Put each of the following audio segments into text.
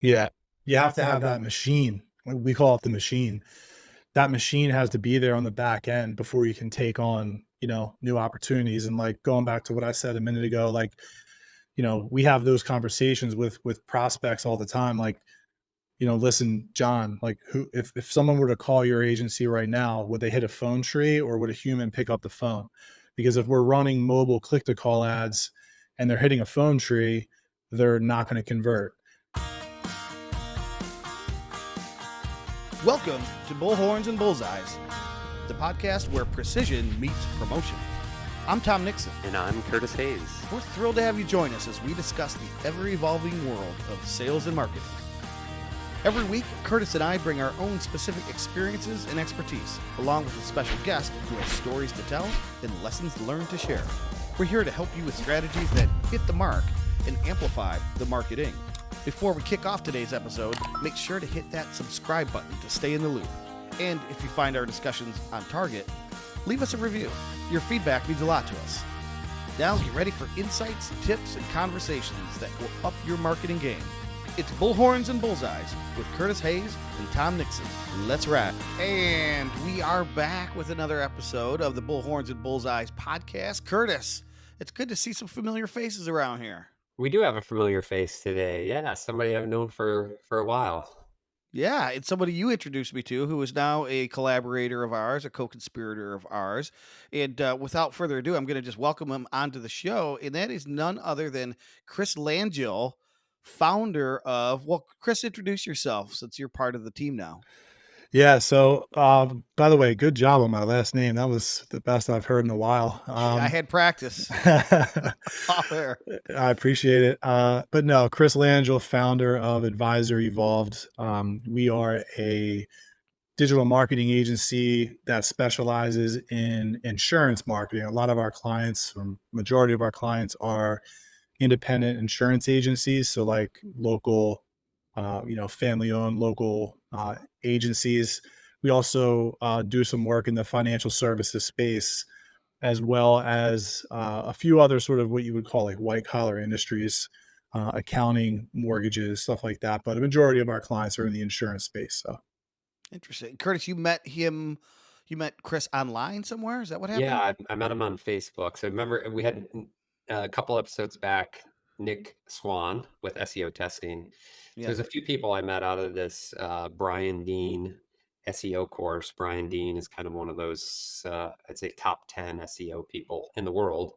Yeah. You have to have that machine. We call it the machine. That machine has to be there on the back end before you can take on, new opportunities. And like going back to what I said a minute ago, like, we have those conversations with prospects all the time. Like, listen, John, like who if someone were to call your agency right now, would they hit a phone tree or would a human pick up the phone? Because if we're running mobile click to call ads and they're hitting a phone tree, they're not going to convert. Welcome to Bullhorns and Bullseyes, the podcast where precision meets promotion. I'm Tom Nixon. And I'm Curtis Hayes. We're thrilled to have you join us as we discuss the ever-evolving world of sales and marketing. Every week, Curtis and I bring our own specific experiences and expertise, along with a special guest who has stories to tell and lessons learned to share. We're here to help you with strategies that hit the mark and amplify the marketing. Before we kick off today's episode, make sure to hit that subscribe button to stay in the loop. And if you find our discussions on target, leave us a review. Your feedback means a lot to us. Now get ready for insights, tips, and conversations that will up your marketing game. It's Bullhorns and Bullseyes with Curtis Hayes and Tom Nixon. Let's ride. And we are back with another episode of the Bullhorns and Bullseyes podcast. Curtis, it's good to see some familiar faces around here. We do have a familiar face today. Yeah, somebody I've known for a while. Yeah, it's somebody you introduced me to who is now a collaborator of ours, a co-conspirator of ours. And without further ado, I'm going to just welcome him onto the show. And that is none other than Chris Langille, founder of, well, Chris, introduce yourself since you're part of the team now. Yeah. So, by the way, good job on my last name. That was the best I've heard in a while. I had practice. Off air. I appreciate it. But no, Chris Langille, founder of Advisor Evolved. We are a digital marketing agency that specializes in insurance marketing. A lot of our clients, or majority of our clients, are independent insurance agencies. So like local, family-owned local agencies. We also do some work in the financial services space, as well as a few other sort of what you would call like white collar industries, accounting, mortgages, stuff like that. But a majority of our clients are in the insurance space. So Interesting. Curtis, you met Chris online somewhere? Is that what happened? Yeah, I met him on Facebook. So remember, we had a couple episodes back, Nick Swan with SEO testing. So there's a few people I met out of this Brian Dean SEO course. Brian Dean is kind of one of those, I'd say, top 10 SEO people in the world.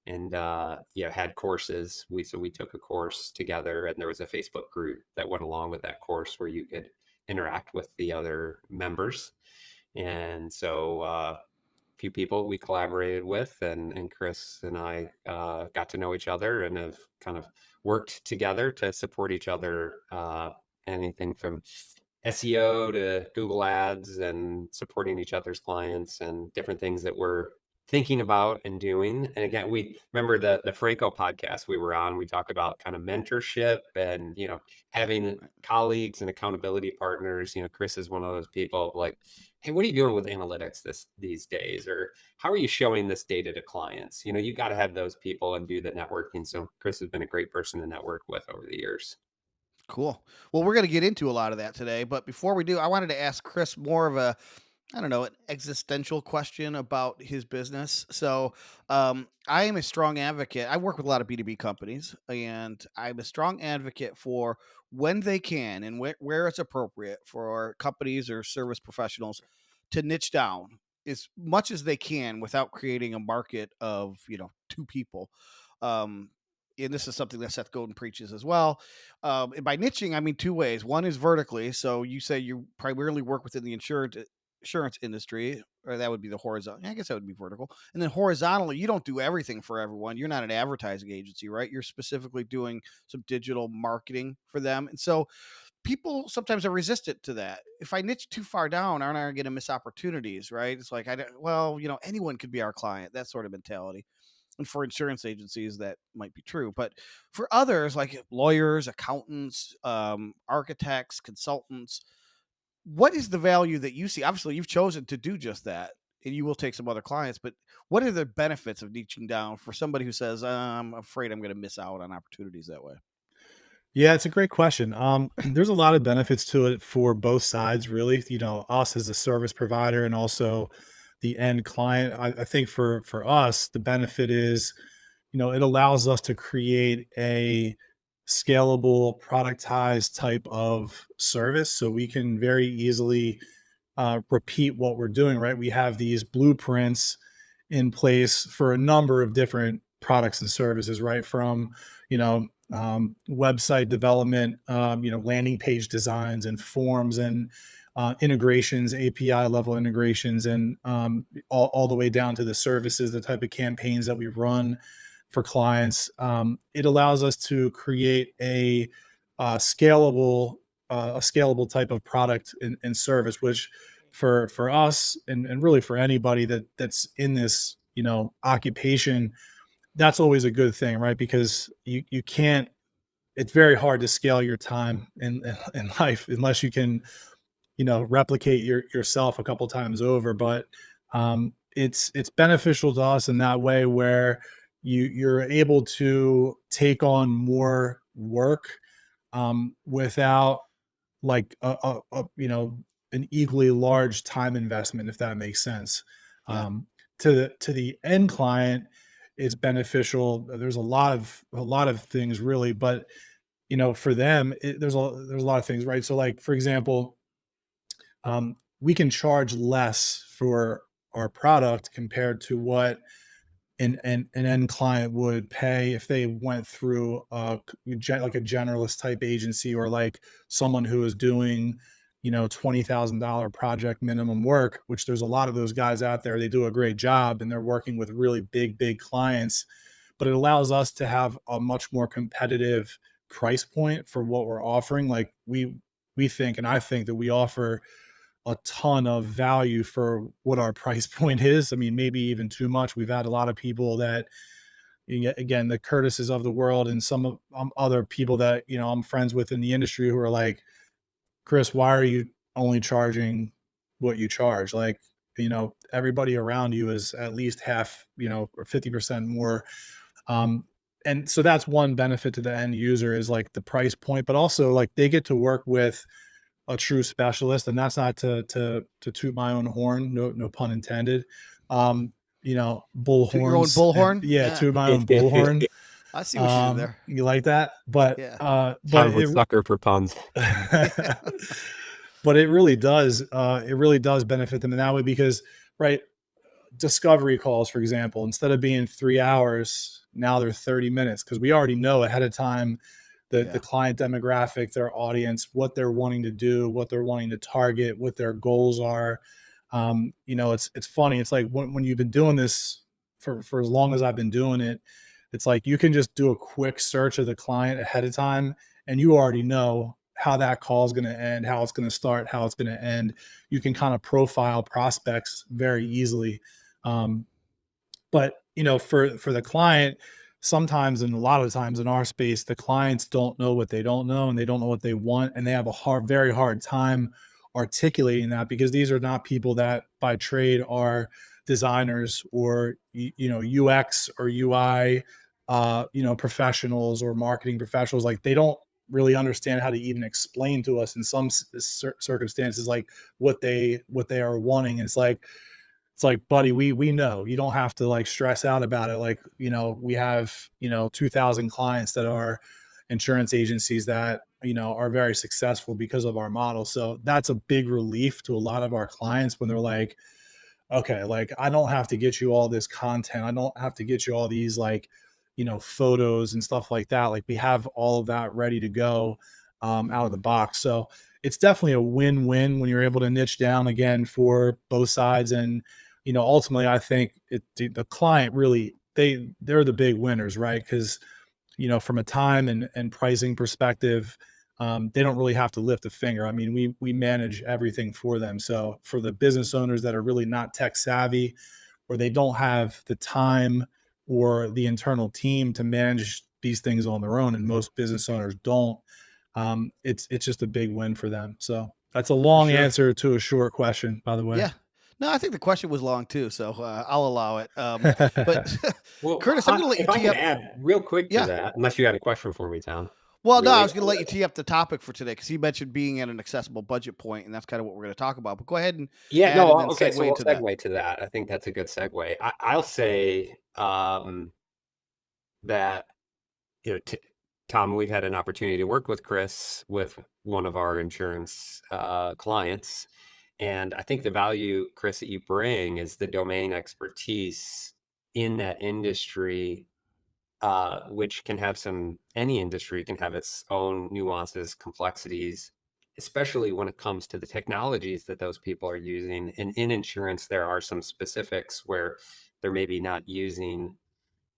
And had courses. So we took a course together, and there was a Facebook group that went along with that course where you could interact with the other members. And so a few people we collaborated with, and Chris and I got to know each other and have kind of worked together to support each other, anything from SEO to Google Ads, and supporting each other's clients and different things that we're thinking about and doing. And again, we remember the Franco podcast we were on. We talked about kind of mentorship and, having colleagues and accountability partners. Chris is one of those people like, hey, what are you doing with analytics these days? Or how are you showing this data to clients? You got to have those people and do the networking. So Chris has been a great person to network with over the years. Cool. Well, we're going to get into a lot of that today. But before we do, I wanted to ask Chris more of an existential question about his business. So I am a strong advocate. I work with a lot of B2B companies, and I'm a strong advocate for when they can and where it's appropriate for companies or service professionals to niche down as much as they can without creating a market of, two people. And this is something that Seth Godin preaches as well. And by niching, I mean two ways. One is vertically. So you say you primarily work within the insurance industry, or that would be the horizontal. I guess that would be vertical. And then horizontally, you don't do everything for everyone. You're not an advertising agency, right? You're specifically doing some digital marketing for them. And so people sometimes are resistant to that. If I niche too far down, aren't I going to miss opportunities, right? It's like, anyone could be our client, that sort of mentality. And for insurance agencies, that might be true. But for others, like lawyers, accountants, architects, consultants, what is the value that you see? Obviously, you've chosen to do just that, and you will take some other clients. But what are the benefits of niching down for somebody who says, I'm afraid I'm going to miss out on opportunities that way? Yeah, it's a great question. There's a lot of benefits to it for both sides, really. Us as a service provider and also the end client. I think for us, the benefit is, it allows us to create a scalable, productized type of service, so we can very easily repeat what we're doing. Right, we have these blueprints in place for a number of different products and services, right? From website development, landing page designs and forms and integrations, API level integrations, and all the way down to the services, the type of campaigns that we run for clients. It allows us to create a scalable type of product and service, which for us and really for anybody that's in this occupation, that's always a good thing, right? Because you can't, it's very hard to scale your time in life unless you can, replicate yourself a couple times over. But it's beneficial to us in that way, where you're able to take on more work without like an equally large time investment, if that makes sense. Yeah. To the end client, it's beneficial. There's a lot of things really, but for them, there's a lot of things, right? So, like, for example, we can charge less for our product compared to what an end client would pay if they went through like a generalist type agency, or like someone who is doing $20,000 project minimum work, which there's a lot of those guys out there. They do a great job and they're working with really big clients, but it allows us to have a much more competitive price point for what we're offering. Like, we think, and I think that we offer a ton of value for what our price point is. I mean, maybe even too much. We've had a lot of people that, again, the Curtises of the world and some of other people that I'm friends with in the industry, who are like, Chris, why are you only charging what you charge? Like, everybody around you is at least half, or 50% more. Um, and so that's one benefit to the end user, is like the price point, but also like they get to work with a true specialist, and that's not to toot my own horn, no pun intended. To your own Bullhorns, and bullhorn. yeah, Yeah. toot my own bullhorn. I see what you did there. You like that? But Yeah. but I'm a sucker for puns. Yeah. but it really does benefit them in that way, because, right, discovery calls, for example, instead of being 3 hours, now they're 30 minutes, because we already know ahead of time the Yeah. client demographic, their audience, what they're wanting to do, what they're wanting to target, what their goals are. It's funny. It's like when you've been doing this for as long as I've been doing it, it's like you can just do a quick search of the client ahead of time, and you already know how that call is going to end, how it's going to start, how it's going to end. You can kind of profile prospects very easily. Um, but for the client, sometimes, and a lot of times in our space, the clients don't know what they don't know, and they don't know what they want, and they have very hard time articulating that, because these are not people that by trade are designers or UX or UI professionals or marketing professionals. Like, they don't really understand how to even explain to us in some circumstances, like what they are wanting. It's like, buddy, we know. You don't have to like stress out about it. Like, we have, 2,000 clients that are insurance agencies that, are very successful because of our model. So that's a big relief to a lot of our clients when they're like, okay, like, I don't have to get you all this content. I don't have to get you all these, like, photos and stuff like that. Like, we have all of that ready to go out of the box. So it's definitely a win-win when you're able to niche down again for both sides. And, ultimately, I think the client really, they're the big winners, right? Because, from a time and pricing perspective, they don't really have to lift a finger. I mean, we manage everything for them. So for the business owners that are really not tech savvy, or they don't have the time or the internal team to manage these things on their own, and most business owners don't, it's just a big win for them. So that's a For long sure. answer to a short question, by the way. Yeah. No, I think the question was long too, so I'll allow it. But Well, Curtis, I'm going to let you if I tee can up. add real quick to Yeah. that, unless you had a question for me, Tom. Well, no, I really was going to let you already. tee up the topic for today because you mentioned being at an accessible budget point, and that's kind of what we're going to talk about. But go ahead and Yeah, add and then okay, so segue we'll into that. segue to that. I think that's a good segue. I'll say that, you know, Tom, we've had an opportunity to work with Chris with one of our insurance clients. And I think the value, Chris, that you bring is the domain expertise in that industry, which can have any industry can have its own nuances, complexities, especially when it comes to the technologies that those people are using. And in insurance, there are some specifics where they're maybe not using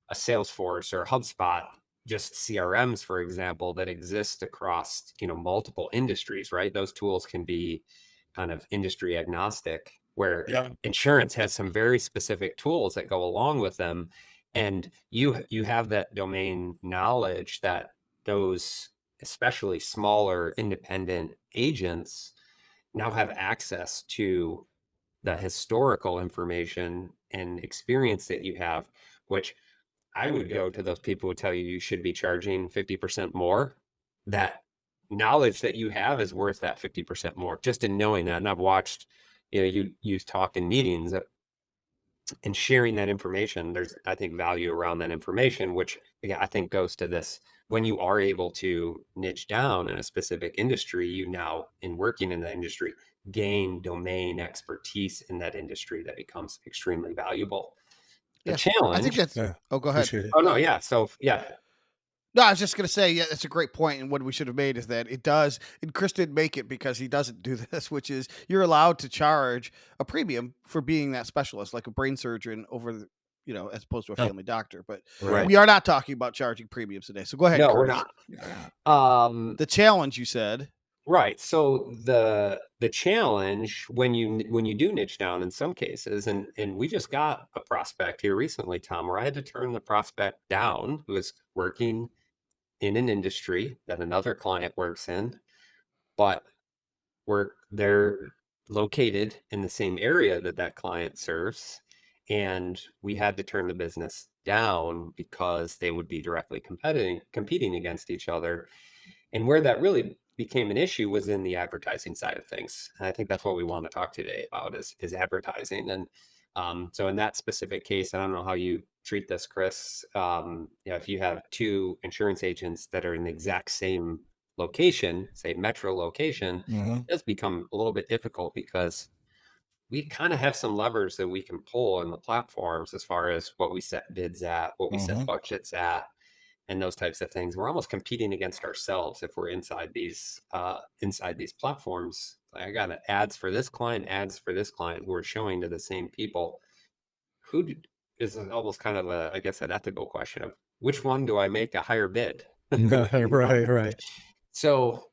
a Salesforce or a HubSpot, just CRMs, for example, that exist across, multiple industries, right? Those tools can be kind of industry agnostic, where Yeah. insurance has some very specific tools that go along with them. And you have that domain knowledge that those, especially smaller independent agents, now have access to the historical information and experience that you have, which I would go to those people who tell you should be charging 50% more. That knowledge that you have is worth that 50% more, just in knowing that. And I've watched, you talk in meetings and sharing that information. There's, I think, value around that information, which, yeah, I think goes to this. When you are able to niche down in a specific industry, you now, in working in the industry, gain domain expertise in that industry that becomes extremely valuable. The Yeah, I think challenge. that's. Yeah. Oh, go ahead. Appreciate it. Oh no, yeah. So yeah, No, I was just going to say, yeah, that's a great point. And what we should have made is that it does, and Chris did make it because he doesn't do this, which is you're allowed to charge a premium for being that specialist, like a brain surgeon as opposed to a Oh, family doctor. But right. we are not talking about charging premiums today. So go ahead, no, we're Chris. not. Um, The challenge you said. right. So the challenge when you do niche down in some cases, and we just got a prospect here recently, Tom, where I had to turn the prospect down who was working in an industry that another client works in, but they're located in the same area that that client serves, and we had to turn the business down because they would be directly competing against each other. And where that really became an issue was in the advertising side of things. And I think that's what we want to talk today about is advertising. And so in that specific case, I don't know how you treat this, Chris. If you have two insurance agents that are in the exact same location, say metro location, Mm-hmm. it does become a little bit difficult because we kind of have some levers that we can pull in the platforms as far as what we set bids at, what we set Mm-hmm. budgets at, and those types of things. We're almost competing against ourselves if we're inside these platforms. I got ads for this client, ads for this client, who are showing to the same people. Is almost kind of I guess, an ethical question of which one do I make a higher bid? Right. Right. So,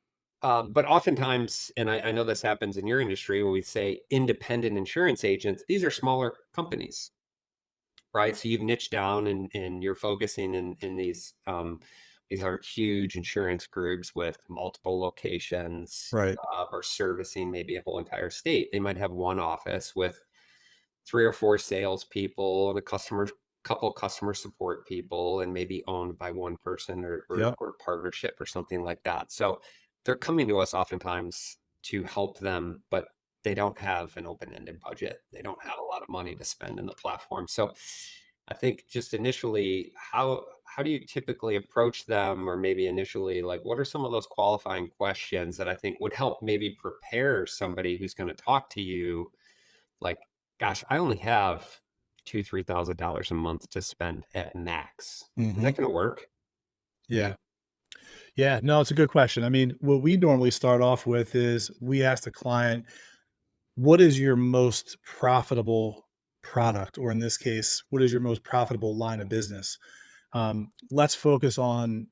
but oftentimes, and I know this happens in your industry, when we say independent insurance agents, these are smaller companies, right? So you've niched down and you're focusing in these aren't huge insurance groups with multiple locations, Right. or servicing maybe a whole entire state. They might have one office with 3 or 4 salespeople and couple customer support people, and maybe owned by one person Yep. or partnership or something like that. So they're coming to us oftentimes to help them, but they don't have an open-ended budget. They don't have a lot of money to spend in the platform. So I think just initially, how do you typically approach them, or maybe initially, like, what are some of those qualifying questions that I think would help maybe prepare somebody who's going to talk to you? Like, gosh, I only have $2,000-3,000 a month to spend at max. Is Mm-hmm. that going to work? Yeah. Yeah. No, it's a good question. I mean, what we normally start off with is we ask the client, what is your most profitable product? Or in this case, what is your most profitable line of business? Let's focus on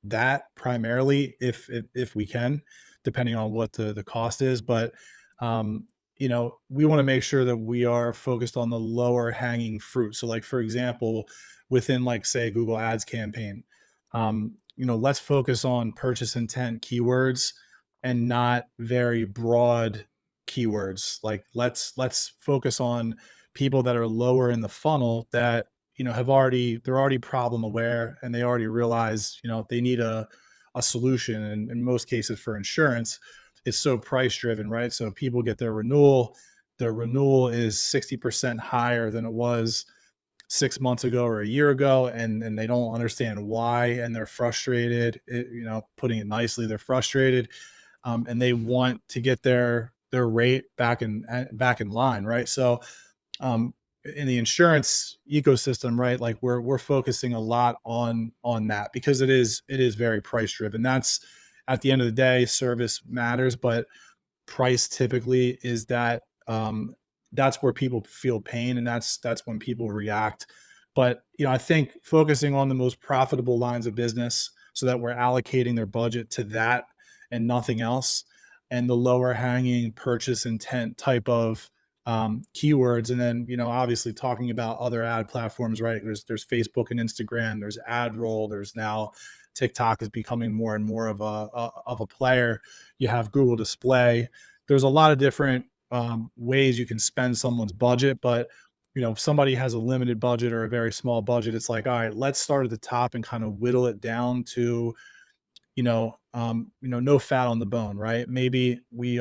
that primarily if we can, depending on what the cost is. But we want to make sure that we are focused on the lower hanging fruit. So, like for example, within like say Google Ads campaign, let's focus on purchase intent keywords and not very broad keywords. Like let's focus on people that are lower in the funnel that they're already problem aware and they already realize they need a a solution. And in most cases for insurance, it's so price driven, right? So people get their renewal is 60% higher than it was 6 months ago or a year ago, and they don't understand why, and they're frustrated. Putting it nicely, they're frustrated, and they want to get their rate back in line, right? So um, in the insurance ecosystem, right, like we're focusing a lot on that because it is very price driven. That's at the end of the day, service matters, but price typically is that's where people feel pain, and that's when people react. But I think focusing on the most profitable lines of business so that we're allocating their budget to that and nothing else, and the lower hanging purchase intent type of keywords. And then obviously talking about other ad platforms, right? There's Facebook and Instagram, there's ad roll, there's now TikTok is becoming more and more of a player. You have Google Display. There's a lot of different ways you can spend someone's budget, but if somebody has a limited budget or a very small budget, it's like, all right, let's start at the top and kind of whittle it down to no fat on the bone, right? Maybe we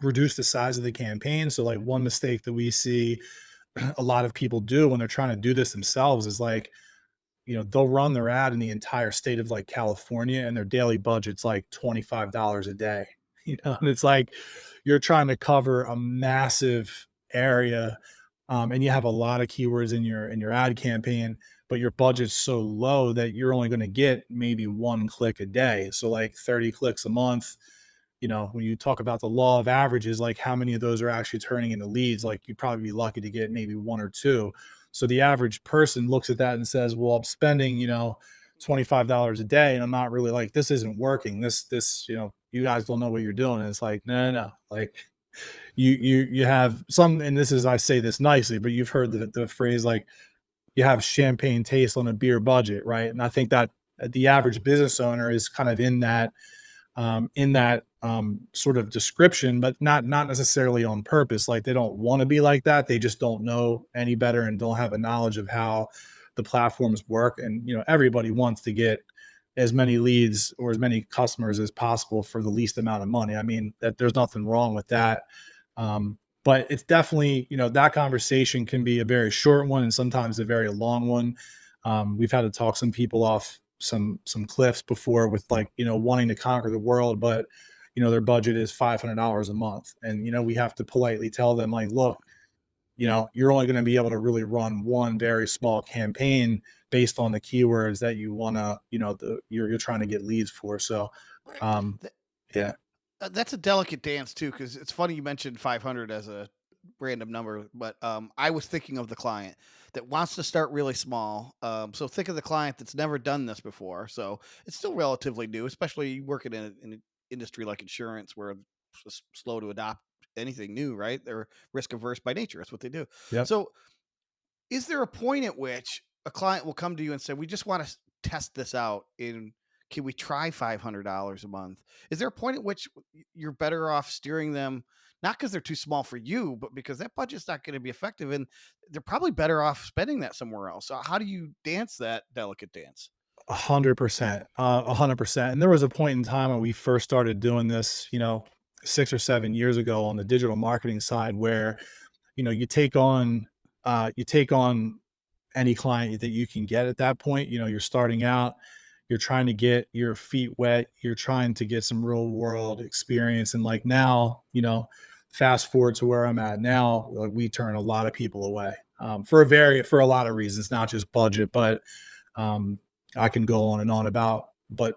reduce the size of the campaign. So like one mistake that we see a lot of people do when they're trying to do this themselves is like, they'll run their ad in the entire state of like California, and their daily budget's like $25 a day. And it's like you're trying to cover a massive area, and you have a lot of keywords in your ad campaign, but your budget's so low that you're only going to get maybe one click a day. So like 30 clicks a month. When you talk about the law of averages, like how many of those are actually turning into leads, like you'd probably be lucky to get maybe one or two. So the average person looks at that and says, well, I'm spending, $25 a day, and I'm not really, like, this isn't working. This, you guys don't know what you're doing. And it's like, no. Like you have some, and this is, I say this nicely, but you've heard the phrase, like, you have champagne taste on a beer budget, right? And I think that the average business owner is kind of in that sort of description, but not necessarily on purpose. Like they don't want to be like that. They just don't know any better and don't have a knowledge of how the platforms work. And everybody wants to get as many leads or as many customers as possible for the least amount of money. I mean, that there's nothing wrong with that. But it's definitely, that conversation can be a very short one and sometimes a very long one. We've had to talk some people off some cliffs before with, like, wanting to conquer the world, but their budget is $500 a month. And we have to politely tell them, like, look, you're only going to be able to really run one very small campaign based on the keywords that you want to, you're trying to get leads for. So Th- yeah. That's a delicate dance too, because it's funny you mentioned 500 as a random number, but I was thinking of the client that wants to start really small. So think of the client that's never done this before. So it's still relatively new, especially working in an industry like insurance, where it's slow to adopt anything new, right? They're risk averse by nature. That's what they do. Yep. So is there a point at which a client will come to you and say, "We just want to test this out, and can we try $500 a month?" Is there a point at which you're better off steering them, not because they're too small for you, but because that budget's not going to be effective, and they're probably better off spending that somewhere else? So how do you dance that delicate dance? 100%, 100%. And there was a point in time when we first started doing this, 6 or 7 years ago on the digital marketing side, where you take on any client that you can get at that point. You're starting out, you're trying to get your feet wet, you're trying to get some real world experience. And like now, fast forward to where I'm at now, like we turn a lot of people away, for a lot of reasons, not just budget, but um, I can go on and on about. But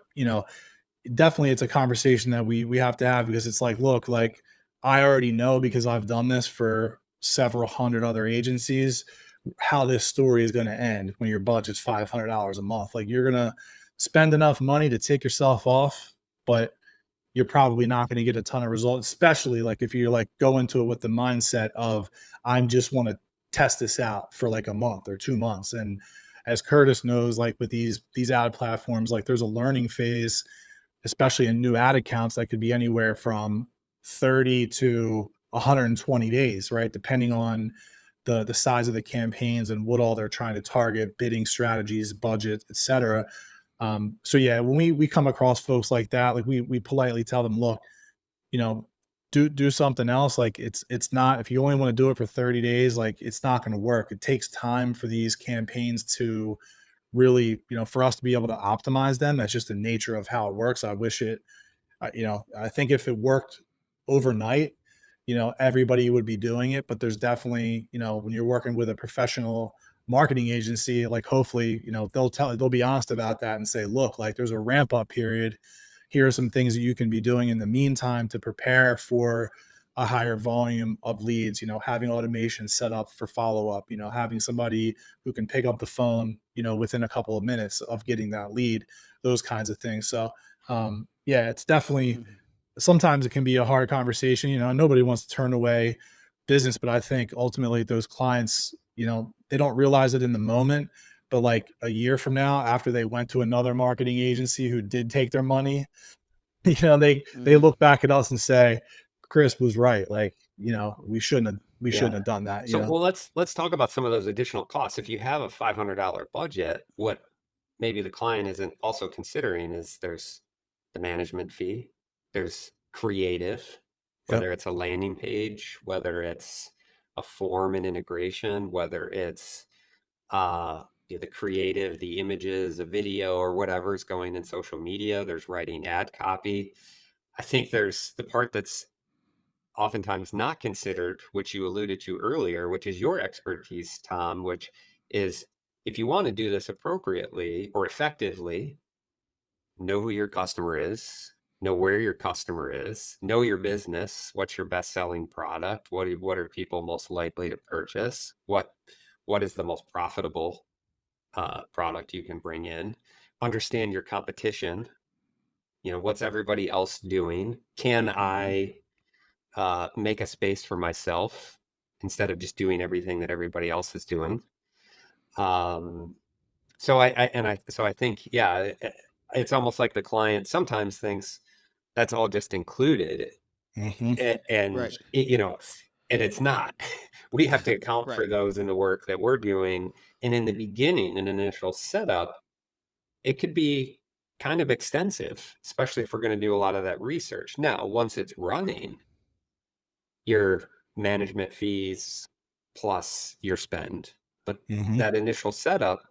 definitely it's a conversation that we have to have, because it's like, look, like, I already know, because I've done this for several hundred other agencies, how this story is going to end when your budget's $500 a month. Like, you're going to spend enough money to take yourself off, but you're probably not going to get a ton of results, especially like if you're like go into it with the mindset of, I just want to test this out for like a month or 2 months. And as Curtis knows, like with these ad platforms, like there's a learning phase, especially in new ad accounts, that could be anywhere from 30 to 120 days, right? Depending on the size of the campaigns and what all they're trying to target, bidding strategies, budget, et cetera. So yeah, when we come across folks like that, like we politely tell them, look, you know, do something else. Like it's not, if you only want to do it for 30 days, like it's not going to work. It takes time for these campaigns to really, for us to be able to optimize them. That's just the nature of how it works. I wish it, I think if it worked overnight, everybody would be doing it. But there's definitely, when you're working with a professional marketing agency, like hopefully, they'll be honest about that and say, look, like there's a ramp up period. Here are some things that you can be doing in the meantime to prepare for a higher volume of leads, having automation set up for follow up, having somebody who can pick up the phone, within a couple of minutes of getting that lead, those kinds of things. So, yeah, it's definitely, Mhm. sometimes it can be a hard conversation. Nobody wants to turn away business, but I think ultimately those clients, they don't realize it in the moment, but like a year from now, after they went to another marketing agency who did take their money, they Mhm. look back at us and say, Chris was right. Like, we shouldn't Yeah. have done that, So, well, let's talk about some of those additional costs. If you have a $500 budget, what maybe the client isn't also considering is there's the management fee, there's creative, Yep. whether it's a landing page, whether it's a form and integration, whether it's the creative, the images, a video, or whatever is going in social media. There's writing ad copy. I think there's the part that's oftentimes not considered, which you alluded to earlier, which is your expertise, Tom, which is if you want to do this appropriately or effectively, know who your customer is, know where your customer is, know your business, what's your best-selling product, what are people most likely to purchase, what is the most profitable product you can bring in, understand your competition, what's everybody else doing, can I make a space for myself instead of just doing everything that everybody else is doing. Um, so I think, yeah, it's almost like the client sometimes thinks that's all just included, Hmm. and Right. and it's not. We have to account for Right. those in the work that we're doing, and in the beginning, an initial setup, it could be kind of extensive, especially if we're going to do a lot of that research. Now, once it's running, your management fees plus your spend. But Hmm. that initial setup,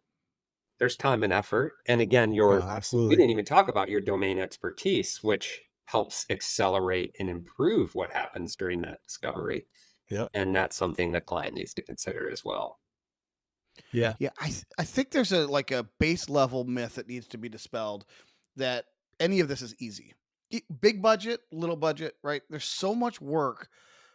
there's time and effort. And again, Oh, we absolutely. didn't even talk about your domain expertise, which helps accelerate and improve what happens during that discovery. Yep. And that's something the client needs to consider as well. Yeah. Yeah, I think there's a base level myth that needs to be dispelled that any of this is easy. Big budget, little budget, right? There's so much work,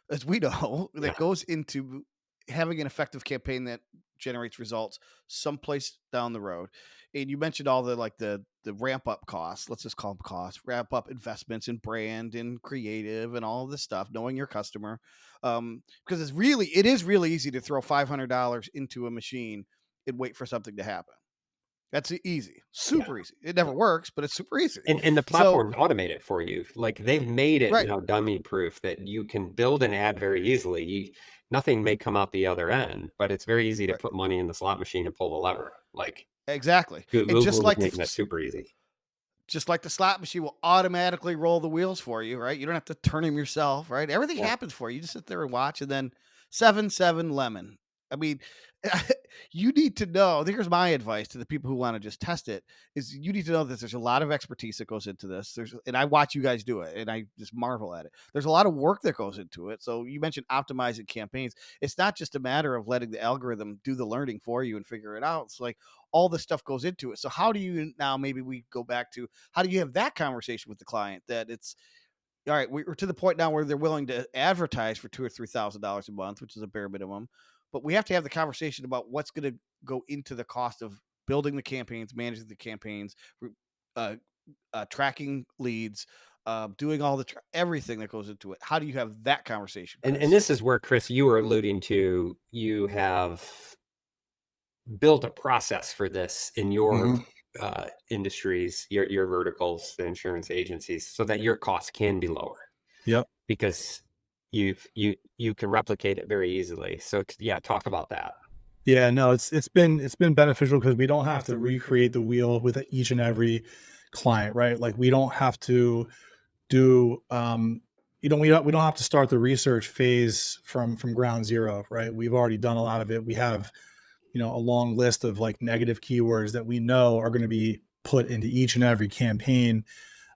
as we know, that Yeah. goes into having an effective campaign that generates results someplace down the road. And you mentioned all the ramp up costs. Let's just call them costs. Ramp up investments in brand and creative and all of this stuff. Knowing your customer, because it is really easy to throw $500 into a machine and wait for something to happen. That's easy, Yeah. super easy. It never works, but it's super easy. And the So platform automate it for you. Like they've made it right, now dummy proof that you can build an ad very easily. Nothing may come out the other end, but it's very easy to right, put money in the slot machine and pull the lever. Like exactly. And Google is making that super easy. just like the slot machine will automatically roll the wheels for you, right? You don't have to turn them yourself, right? Everything Yeah. happens for you. You just sit there and watch, and then 7-7 lemon. I mean, you need to know. Here's my advice to the people who want to just test it: is you need to know that there's a lot of expertise that goes into this. And I watch you guys do it, and I just marvel at it. There's a lot of work that goes into it. So you mentioned optimizing campaigns. It's not just a matter of letting the algorithm do the learning for you and figure it out. It's like all this stuff goes into it. So how do you now? Maybe we go back to how do you have that conversation with the client that it's all right, we're to the point now where they're willing to advertise for $2,000 or $3,000 a month, which is a bare minimum. But we have to have the conversation about what's going to go into the cost of building the campaigns, managing the campaigns, uh, tracking leads, doing all everything that goes into it. How do you have that conversation, And Chris? this is where, Chris, you were alluding to, you have built a process for this in your Hmm. industries, your verticals, the insurance agencies, so that your costs can be lower Yep. because you can replicate it very easily. So yeah, talk about that. Yeah, no, it's been beneficial because we don't have to recreate the wheel with each and every client, right? Like we don't have to do we don't have to start the research phase from ground zero, right? We've already done a lot of it. We have, a long list of like negative keywords that we know are going to be put into each and every campaign.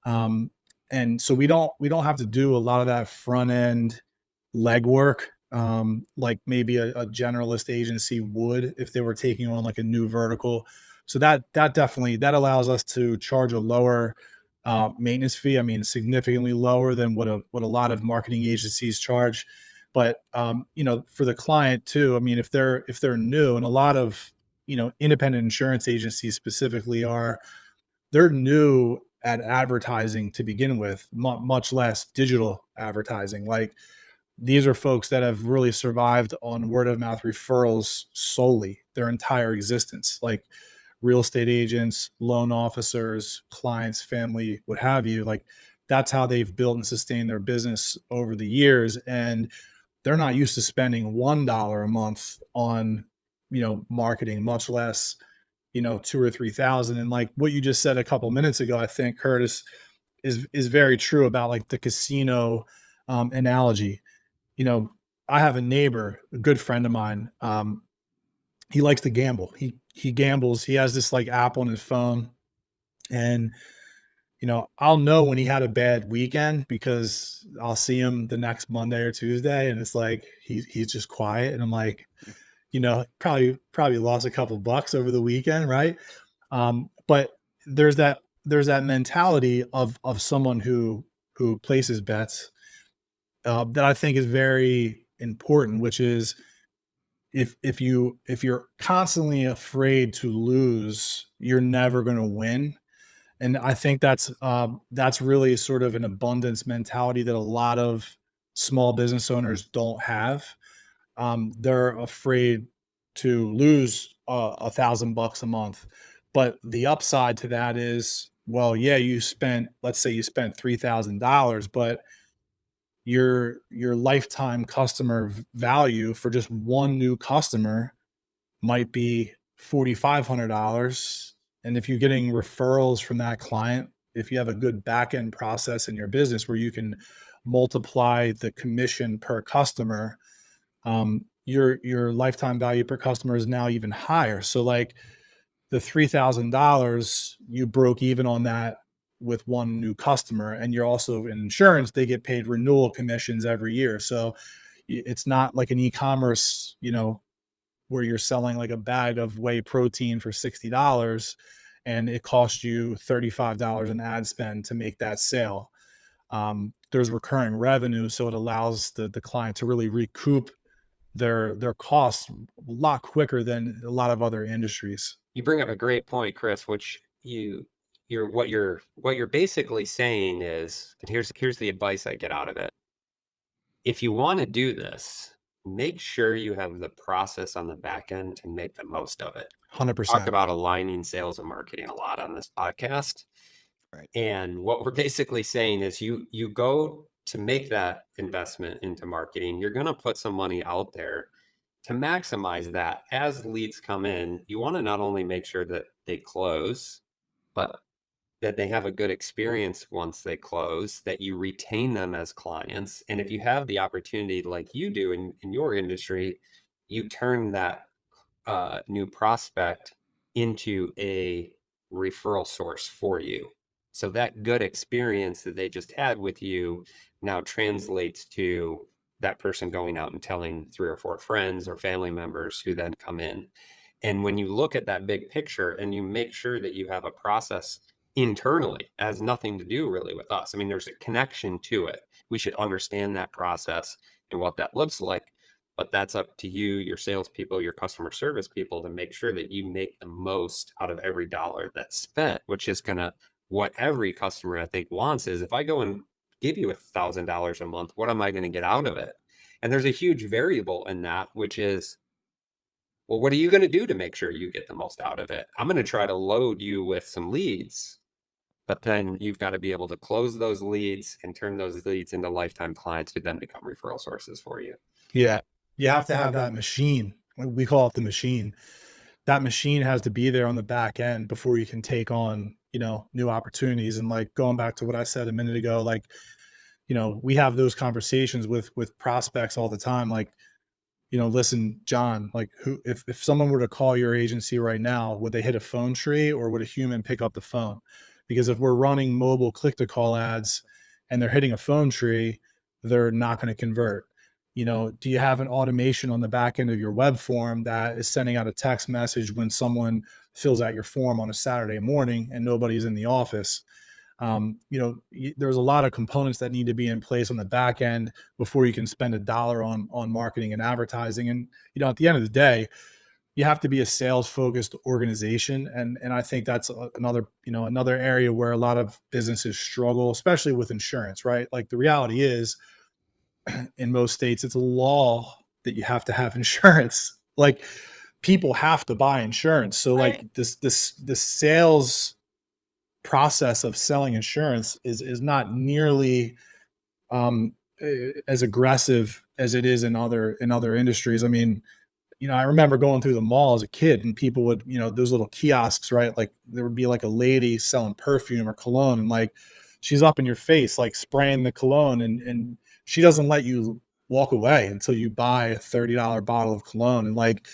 Um, and so we don't have to do a lot of that front end legwork, like maybe a generalist agency would if they were taking on like a new vertical. So that definitely that allows us to charge a lower maintenance fee. I mean, significantly lower than what a lot of marketing agencies charge. But for the client too. I mean, if they're new, and a lot of independent insurance agencies specifically they're new at advertising to begin with, much less digital advertising. Like these are folks that have really survived on word of mouth referrals solely their entire existence, like real estate agents, loan officers, clients, family, what have you. Like that's how they've built and sustained their business over the years. And they're not used to spending $1 a month on, marketing, much less, two or 3,000. And like what you just said a couple minutes ago, I think, Curtis, is very true about like the casino analogy. you know, I have a neighbor, a good friend of mine. He likes to gamble. He gambles. He has this like app on his phone, and I'll know when he had a bad weekend because I'll see him the next Monday or Tuesday, and it's like he's just quiet, and I'm like, probably lost a couple bucks over the weekend, right? But there's that mentality of someone who places bets that I think is very important, which is if you're constantly afraid to lose, you're never going to win. And I think that's really sort of an abundance mentality that a lot of small business owners don't have. They're afraid to lose $1,000 a month, but the upside to that is, well, yeah, let's say you spent $3,000, but your lifetime customer value for just one new customer might be $4,500. And if you're getting referrals from that client, if you have a good back end process in your business where you can multiply the commission per customer, your lifetime value per customer is now even higher. So like the $3,000, you broke even on that with one new customer, and you're also in insurance, they get paid renewal commissions every year. So it's not like an e-commerce, where you're selling like a bag of whey protein for $60 and it costs you $35 in ad spend to make that sale. There's recurring revenue, so it allows the client to really recoup their costs a lot quicker than a lot of other industries. You bring up a great point, Chris, which what you're basically saying is, and here's the advice I get out of it. If you want to do this, make sure you have the process on the back end to make the most of it. Talk 100%. about aligning sales and marketing a lot on this podcast. Right. And what we're basically saying is you go to make that investment into marketing, you're going to put some money out there to maximize that. As leads come in, you want to not only make sure that they close, but that they have a good experience once they close, that you retain them as clients. And if you have the opportunity like you do in your industry, you turn that new prospect into a referral source for you. So that good experience that they just had with you now translates to that person going out and telling 3 or 4 friends or family members who then come in. And when you look at that big picture and you make sure that you have a process internally, it has nothing to do really with us. I mean, there's a connection to it. We should understand that process and what that looks like. But that's up to you, your salespeople, your customer service people, to make sure that you make the most out of every dollar that's spent, which is what every customer I think wants is, if I go and give you $1,000 a month, what am I going to get out of it? And there's a huge variable in that, which is, well, what are you going to do to make sure you get the most out of it? I'm going to try to load you with some leads, but then you've got to be able to close those leads and turn those leads into lifetime clients who then become referral sources for you. Yeah. You have to have that machine. we call it the machine. That machine has to be there on the back end before you can take on, new opportunities. And like going back to what I said a minute ago, like, we have those conversations with prospects all the time. Like, listen, John, like if someone were to call your agency right now, would they hit a phone tree or would a human pick up the phone? Because if we're running mobile click to call ads and they're hitting a phone tree, they're not going to convert. Do you have an automation on the back end of your web form that is sending out a text message when someone fills out your form on a Saturday morning and nobody's in the office? There's a lot of components that need to be in place on the back end before you can spend a dollar on marketing and advertising. And at the end of the day, you have to be a sales focused organization, and I think that's another area where a lot of businesses struggle, especially with insurance. Right? Like the reality is, in most states, it's a law that you have to have insurance. Like people have to buy insurance. So Right. like this sales process of selling insurance is not nearly as aggressive as it is in other industries. I mean, I remember going through the mall as a kid and people would, those little kiosks, right? Like there would be like a lady selling perfume or cologne and like she's up in your face, like spraying the cologne and she doesn't let you walk away until you buy a $30 bottle of cologne. And like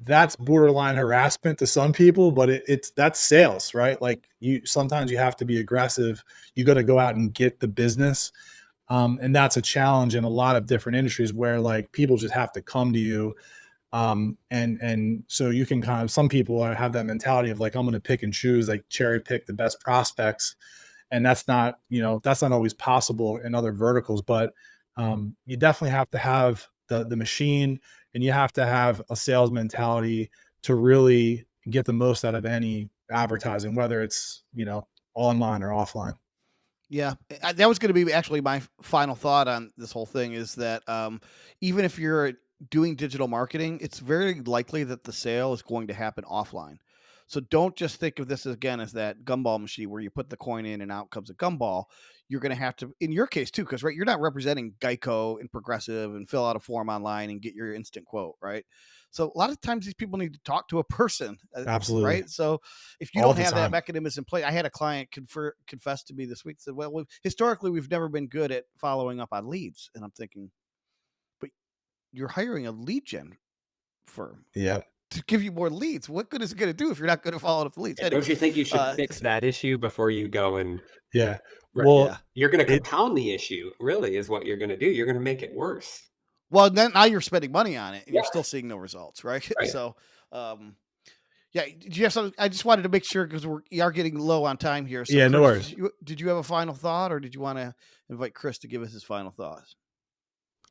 that's borderline harassment to some people, but that's sales, right? Like sometimes you have to be aggressive. You got to go out and get the business. And that's a challenge in a lot of different industries where like people just have to come to you. And so you can some people have that mentality of like, I'm going to pick and choose, like cherry pick the best prospects. And that's not always possible in other verticals, but you definitely have to have the machine and you have to have a sales mentality to really get the most out of any advertising, whether it's, online or offline. Yeah, that was going to be actually my final thought on this whole thing is that even if you're doing digital marketing, it's very likely that the sale is going to happen offline. So don't just think of this again as that gumball machine where you put the coin in and out comes a gumball. You're going to have to, in your case too, because right, you're not representing Geico and Progressive and fill out a form online and get your instant quote, right? So a lot of times these people need to talk to a person, Absolutely. right? So if you All don't the have that time. mechanism in place, I had a client confess to me this week, said, well, historically, we've never been good at following up on leads. And I'm thinking, but you're hiring a lead gen firm Yeah. to give you more leads. What good is it going to do if you're not going to follow up the leads? Yeah, Anyway, don't you think you should fix that issue before you go and Yeah. right? Well, yeah. You're going to it compound the issue, really, is what you're going to do. You're going to make it worse. Well, then now you're spending money on it and Yeah, you're still seeing no results, right? right. So, yeah, did you have some? I just wanted to make sure because we are getting low on time here. So, yeah, no Chris, worries. did you have a final thought, or did you want to invite Chris to give us his final thoughts?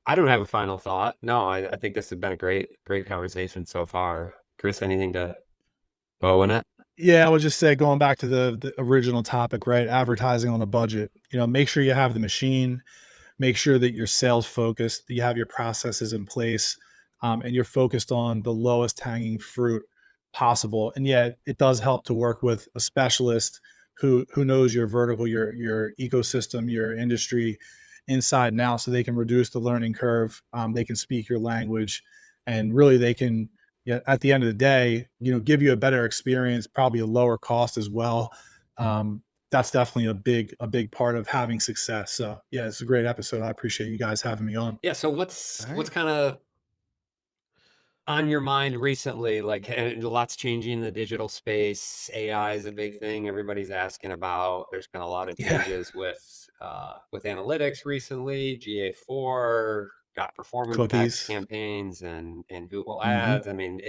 I don't have a final thought. No, I think this has been a great conversation so far. Chris, anything to bow in it? Yeah, I would just say going back to the original topic, right? Advertising on a budget. Make sure you have the machine, make sure that you're sales focused, that you have your processes in place, and you're focused on the lowest hanging fruit possible. And yet, it does help to work with a specialist who knows your vertical, your ecosystem, your industry inside and out, so they can reduce the learning curve. They can speak your language, and really they can. Yeah, at the end of the day, give you a better experience, probably a lower cost as well. That's definitely a big part of having success. So yeah, it's a great episode. I appreciate you guys having me on. Yeah. So All what's right. kind of on your mind recently? Like, and a lot's changing in the digital space. AI is a big thing everybody's asking about. There's been a lot of Yeah. changes with analytics recently. GA4 got performance max Cookies. campaigns and Google Hmm. Ads. I mean,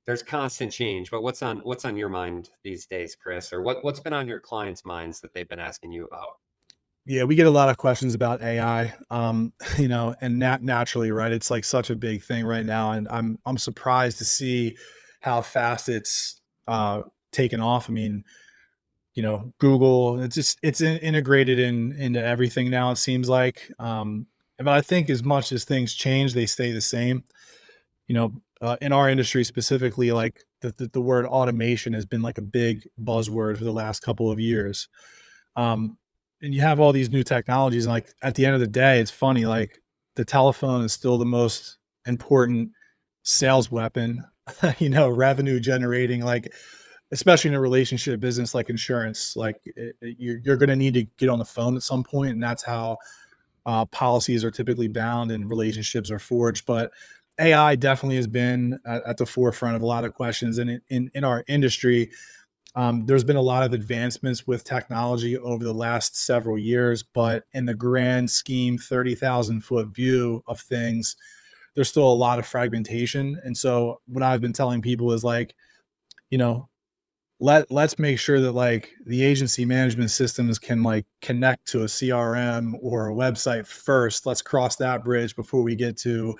there's constant change. But what's on your mind these days, Chris? Or what's been on your clients' minds that they've been asking you about? Yeah, we get a lot of questions about AI. And naturally, right? It's like such a big thing right now, and I'm surprised to see how fast it's taken off. I mean, Google, integrated into everything now, it seems like. But I think as much as things change, they stay the same. In our industry specifically, like the word automation has been like a big buzzword for the last couple of years. And you have all these new technologies, and like at the end of the day, it's funny, like the telephone is still the most important sales weapon, revenue generating, like, especially in a relationship business like insurance. Like, you're going to need to get on the phone at some point, and that's how policies are typically bound and relationships are forged. But AI definitely has been at the forefront of a lot of questions, and in our industry, there's been a lot of advancements with technology over the last several years, but in the grand scheme, 30,000-foot view of things, there's still a lot of fragmentation. And so what I've been telling people is like, you know, let's make sure that like the agency management systems can like connect to a CRM or a website first. Let's cross that bridge before we get to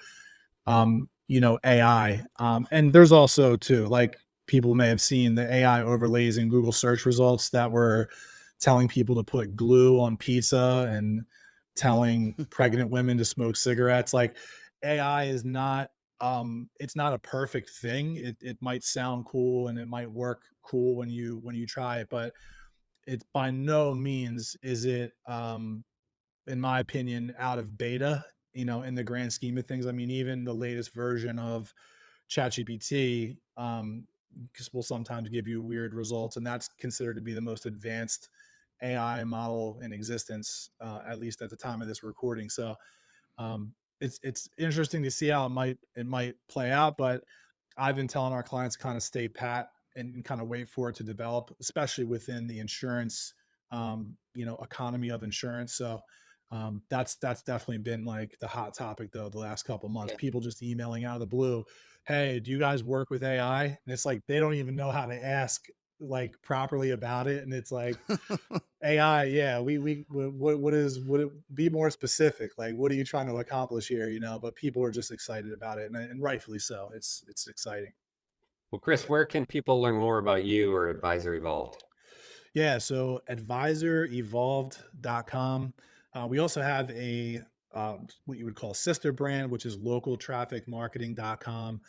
AI. And there's also too, like, people may have seen the AI overlays in Google search results that were telling people to put glue on pizza and telling pregnant women to smoke cigarettes. Like, AI is not it's not a perfect thing. It might sound cool and it might work cool when you try it, but it's by no means is it in my opinion, out of beta, in the grand scheme of things. I mean, even the latest version of ChatGPT will sometimes give you weird results, and that's considered to be the most advanced AI model in existence, at least at the time of this recording. So it's interesting to see how it might play out, but I've been telling our clients to kind of stay pat and kind of wait for it to develop, especially within the insurance, economy of insurance. So that's definitely been like the hot topic though the last couple months. Yeah. People just emailing out of the blue, "Hey, do you guys work with AI?" And it's like they don't even know how to ask like properly about it, and it's like, AI, yeah, what it be more specific? Like, what are you trying to accomplish here? But people are just excited about it, and rightfully so. It's exciting. Well, Chris, where can people learn more about you or Advisor Evolved? Yeah, so advisorevolved.com. We also have a what you would call a sister brand, which is localtrafficmarketing.com.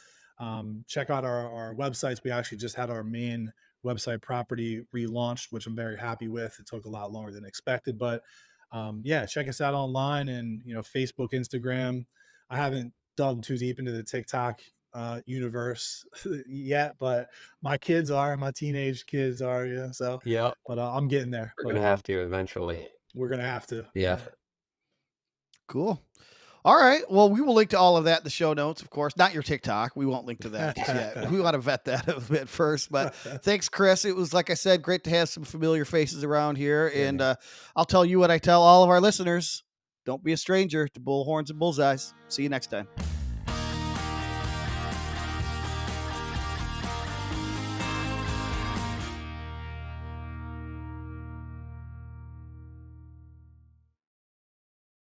Check out our websites. We actually just had our main website property relaunched, which I'm very happy with. It took a lot longer than expected, but yeah, check us out online and Facebook, Instagram. I haven't dug too deep into the TikTok universe yet, but my teenage kids are, yeah. So, Yeah, but I'm getting there. we're gonna But have to eventually. we're gonna have to. Yeah. Yeah. Cool. All right. Well, we will link to all of that in the show notes, of course. Not your TikTok. We won't link to that just yet. We want to vet that a bit first. But thanks, Chris. It was, like I said, great to have some familiar faces around here. Yeah, And man. I'll tell you what I tell all of our listeners: don't be a stranger to bullhorns and bullseyes. See you next time.